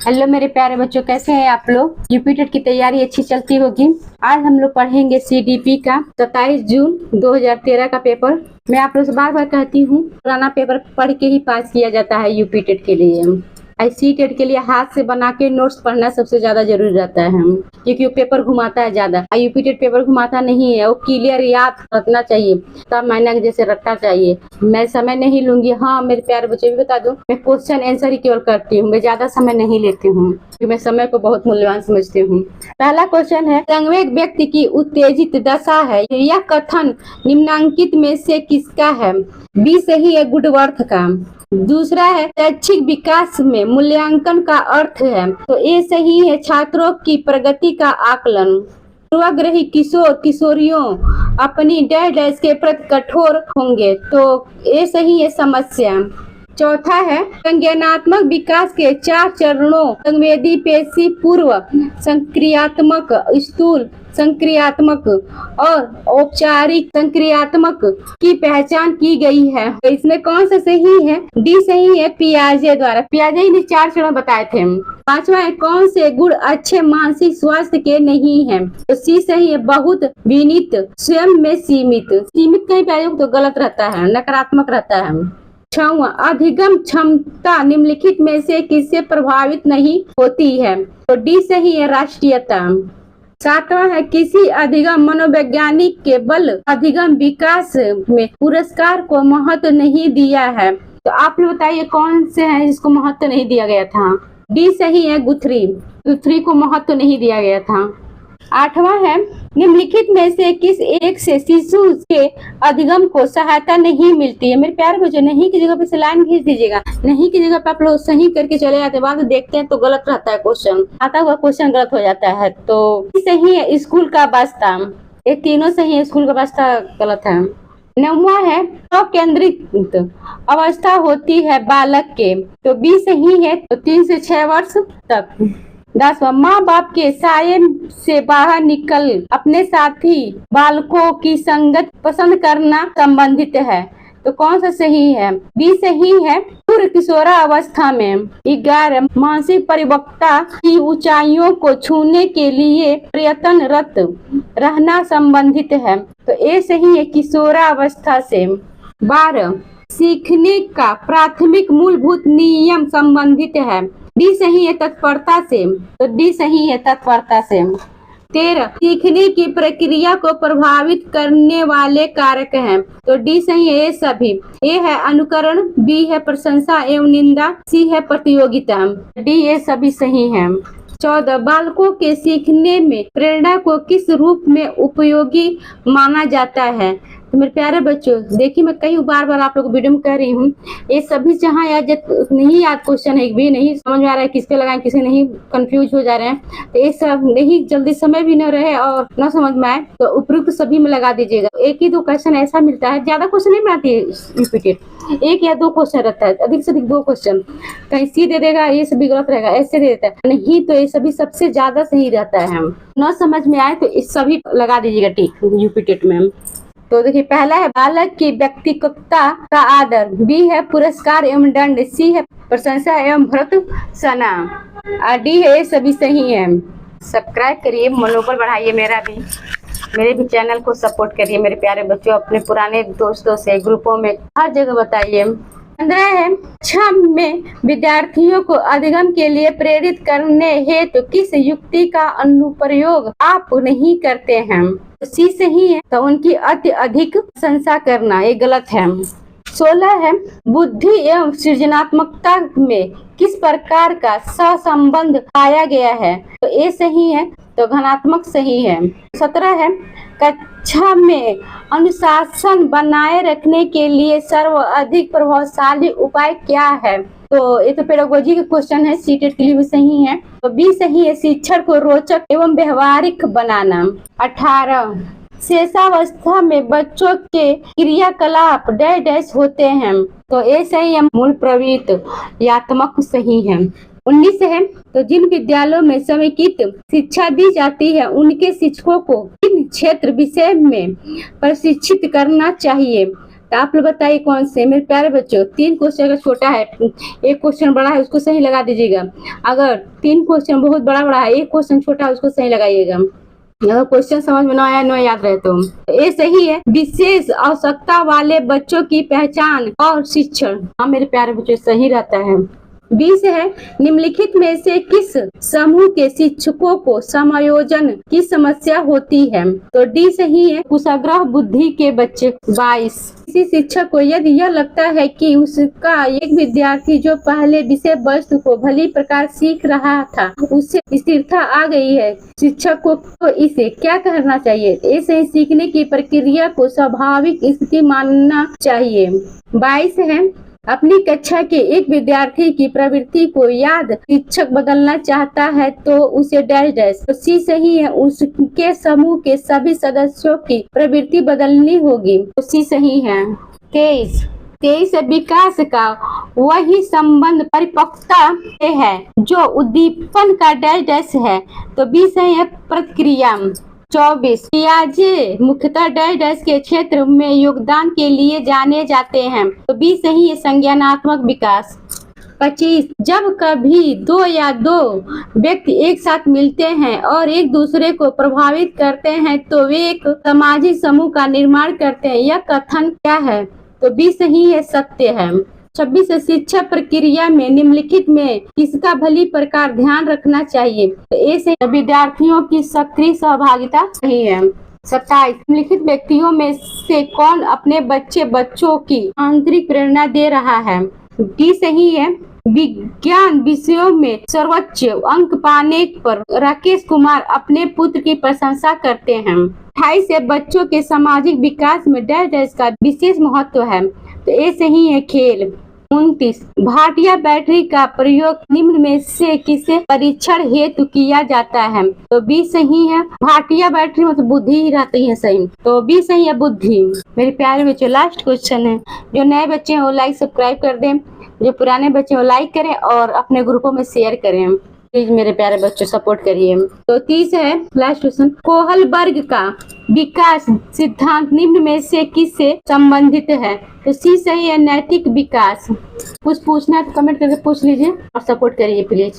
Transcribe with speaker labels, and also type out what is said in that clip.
Speaker 1: Hello मेरे प्यारे बच्चों, कैसे हैं आप लोग। यूपीटेट की तैयारी अच्छी चलती होगी। आज हम लोग पढ़ेंगे सीडीपी का 27 जून 2013 का पेपर। मैं आप लोग से बार बार कहती हूँ, पुराना पेपर पढ़ के ही पास किया जाता है यूपीटेट के लिए। सीटेट के लिए हाथ से बना के नोट्स पढ़ना सबसे ज्यादा जरूरी रहता है, क्योंकि वो पेपर घुमाता है ज्यादा। यूपीटेट पेपर घुमाता नहीं है, वो क्लियर याद रखना चाहिए, तब मैंने जैसे रटना चाहिए। मैं समय नहीं लूंगी। हाँ मेरे प्यारे बच्चे भी बता दूं, मैं क्वेश्चन आंसर ही केवल करती हूँ, मैं ज्यादा समय नहीं लेती हूँ, क्योंकि मैं समय को बहुत मूल्यवान समझती हूँ। पहला क्वेश्चन है, संवेग व्यक्ति की उत्तेजित दशा है, यह कथन निम्नांकित में से किसका है। बी सही है, गुडवर्थ का। दूसरा है, शैक्षिक विकास में मूल्यांकन का अर्थ है, तो ये सही है, छात्रों की प्रगति का आकलन। पूर्वाग्रही किशोर किशोरियों अपनी डैश डैश के प्रति कठोर होंगे, तो ये सही है, समस्या। चौथा है, संज्ञानात्मक विकास के 4 चरणों संवेदी, पेशी पूर्व, संक्रियात्मक, स्थूल संक्रियात्मक और औपचारिक संक्रियात्मक की पहचान की गई है। तो इसमें कौन सा सही है। डी सही है, पियाजे द्वारा। पियाजे ने 4 चरण बताए थे। पांचवा है, कौन से गुण अच्छे मानसिक स्वास्थ्य के नहीं है। तो सी सही है, बहुत विनीत, स्वयं में सीमित। सीमित कहीं पे तो गलत रहता है, नकारात्मक रहता है। छठवां, अधिगम क्षमता निम्नलिखित में से किससे प्रभावित नहीं होती है। तो डी सही है, राष्ट्रीयता। सातवां है, किसी अधिगम मनोवैज्ञानिक के बल अधिगम विकास में पुरस्कार को महत्व नहीं दिया है। तो आप लोग बताइए कौन से हैं जिसको महत्व नहीं दिया गया था। डी सही है, गुथरी को महत्व नहीं दिया गया था। आठवां है, निम्नलिखित में से किस एक से शिशु के अधिगम को सहायता नहीं मिलती है। मेरे प्यारे बच्चों, नहीं की जगह पे से लाइन खींच दीजिएगा। नहीं की जगह पे आप लोग सही करके चले जाते, बाद देखते हैं तो गलत रहता है क्वेश्चन, आता हुआ क्वेश्चन गलत हो जाता है। तो सही है, स्कूल का वास्ता। ये तीनों सही है, स्कूल का वास्ता गलत है। नौवां है, केंद्रित अवस्था होती है बालक के, तो बी सही है, तो 3 से 6 वर्ष तक। 10वां, माँ बाप के साये से बाहर निकल अपने साथी बालकों की संगत पसंद करना संबंधित है, तो कौन सा सही है। बी सही है, पूर्व किशोरावस्था में 11 मानसिक परिपक्वता की ऊंचाइयों को छूने के लिए प्रयत्नरत रहना संबंधित है, तो ए सही है, किशोरावस्था से। 12 सीखने का प्राथमिक मूलभूत नियम संबंधित है, डी सही है, तत्परता से। तो डी सही है, तत्परता से। 13 सीखने की प्रक्रिया को प्रभावित करने वाले कारक हैं, तो डी सही है, ये सभी। ए है अनुकरण, बी है प्रशंसा एवं निंदा, सी है प्रतियोगिता, डी ये सभी सही हैं। 14 बालकों के सीखने में प्रेरणा को किस रूप में उपयोगी माना जाता है। तो मेरे प्यारे बच्चों, देखिए मैं कई बार आप लोग को वीडियो में कह रही हूँ, ये सभी जहाँ याद नहीं, याद क्वेश्चन है भी नहीं समझ में आ रहा है, किस पे लगाएं किसे नहीं, कंफ्यूज हो जा रहे हैं, तो ये सब नहीं, जल्दी समय भी न रहे और न समझ में आए, तो उपयुक्त सभी में लगा दीजिएगा। 1 ही 2 क्वेश्चन ऐसा मिलता है, ज्यादा क्वेश्चन नहीं बनाती है यूपीटेट, 1 या 2 क्वेश्चन रहता है, अधिक से अधिक 2 क्वेश्चन। कहीं सी दे देगा, ये सभी गलत रहेगा, ऐसे दे देता है नहीं, तो ये सभी सबसे ज्यादा सही रहता है। न समझ में आए तो इस सभी लगा दीजिएगा टिक यूपीटेट में। तो देखिए, पहला है बालक की व्यक्तिगतता का आदर, बी है पुरस्कार एवं दंड, सी है प्रशंसा एवं भर्त्सना, डी है, ये सभी सही है। सब्सक्राइब करिए, मनोबल बढ़ाइए, मेरे भी चैनल को सपोर्ट करिए मेरे प्यारे बच्चों। अपने पुराने दोस्तों से, ग्रुपों में, हर जगह बताइए। 15 है, कक्षा में विद्यार्थियों को अधिगम के लिए प्रेरित करने हेतु किस युक्ति का अनुप्रयोग आप नहीं करते हैं। तो सी सही है, तो उनकी अधिक प्रशंसा करना, ये गलत है। 16 है, बुद्धि एवं सृजनात्मकता में किस प्रकार का सहसंबंध पाया गया है, तो ये सही है, तो धनात्मक सही है। 17 है, कक्षा में अनुशासन बनाए रखने के लिए सर्वाधिक प्रभावशाली उपाय क्या है। तो ये तो पेडागोजी का क्वेश्चन है, सीटेट के लिए भी सही है, तो बी सही है, शिक्षण को रोचक एवं व्यवहारिक बनाना। 18 शेषावस्था में बच्चों के क्रियाकलाप डैश डैश होते हैं, तो ये सही है, मूल प्रवृत्तियात्मक सही है। 19 है, तो जिन विद्यालयों में समेकित शिक्षा दी जाती है उनके शिक्षकों को किन क्षेत्र विषय में प्रशिक्षित करना चाहिए। तो आप लोग बताइए कौन से। मेरे प्यारे बच्चों, 3 क्वेश्चन अगर छोटा है, एक क्वेश्चन बड़ा है, उसको सही लगा दीजिएगा। अगर 3 क्वेश्चन बहुत बड़ा बड़ा है, एक क्वेश्चन छोटा है, उसको सही लगाइएगा। अगर क्वेश्चन समझ में न आया, न याद रहे तो ये सही है। विशेष आवश्यकता वाले बच्चों की पहचान और शिक्षण। हाँ मेरे प्यारे बच्चों, सही रहता है। 20 है, निम्नलिखित में से किस समूह के शिक्षकों को समायोजन की समस्या होती है। तो डी सही है, कुशाग्र बुद्धि के बच्चे। 22, किसी शिक्षक को यदि यह लगता है कि उसका एक विद्यार्थी जो पहले विषय वस्तु को भली प्रकार सीख रहा था उससे स्थिरता आ गई है, शिक्षक को इसे क्या करना चाहिए। ऐसे सीखने की प्रक्रिया को स्वाभाविक स्थिति मानना चाहिए। 22 है, अपनी कक्षा के एक विद्यार्थी की प्रवृत्ति को याद शिक्षक बदलना चाहता है तो उसे डैश डैश। तो सी सही है, उसके समूह के सभी सदस्यों की प्रवृत्ति बदलनी होगी। तो सी सही है। 23 विकास का वही संबंध परिपक्वता से है जो उद्दीपन का डैश डैश है। तो बी सही है, प्रतिक्रिया। 24 पियाजे मुख्यतः डैश डैश के क्षेत्र में योगदान के लिए जाने जाते हैं। तो बी सही है, संज्ञानात्मक विकास। 25 जब कभी 2 या 2 व्यक्ति एक साथ मिलते हैं और एक दूसरे को प्रभावित करते हैं तो वे एक सामाजिक समूह का निर्माण करते हैं। यह कथन क्या है। तो बी सही है, सत्य है। 26 शिक्षा प्रक्रिया में निम्नलिखित में किसका भली प्रकार ध्यान रखना चाहिए। तो ए से विद्यार्थियों की सक्रिय सहभागिता सही है। 27 निम्नलिखित व्यक्तियों में से कौन अपने बच्चों की आंतरिक प्रेरणा दे रहा है। डी सही है, विज्ञान विषयों में सर्वोच्च अंक पाने पर राकेश कुमार अपने पुत्र की प्रशंसा करते हैं। 28 से बच्चों के सामाजिक विकास में डैश डैश का विशेष महत्व है। तो ए सही है, खेल। 29 भाटिया बैटरी का प्रयोग निम्न में से किसे परीक्षण हेतु किया जाता है। तो बी सही है, भाटिया बैटरी मतलब बुद्धि ही रहती है सही। तो बी सही है, बुद्धि। मेरे प्यारे बच्चों, लास्ट क्वेश्चन है। जो नए बच्चे हैं वो लाइक सब्सक्राइब कर दें, जो पुराने बच्चे हैं वो लाइक करें और अपने ग्रुपों में शेयर करें। प्लीज मेरे प्यारे बच्चों सपोर्ट करिए। तो 30 है, लास्ट क्वेश्चन। कोहलबर्ग का विकास सिद्धांत निम्न में से किससे संबंधित है। तो सी सही है, नैतिक विकास। कुछ पूछना है तो कमेंट करके पूछ लीजिए और सपोर्ट करिए प्लीज।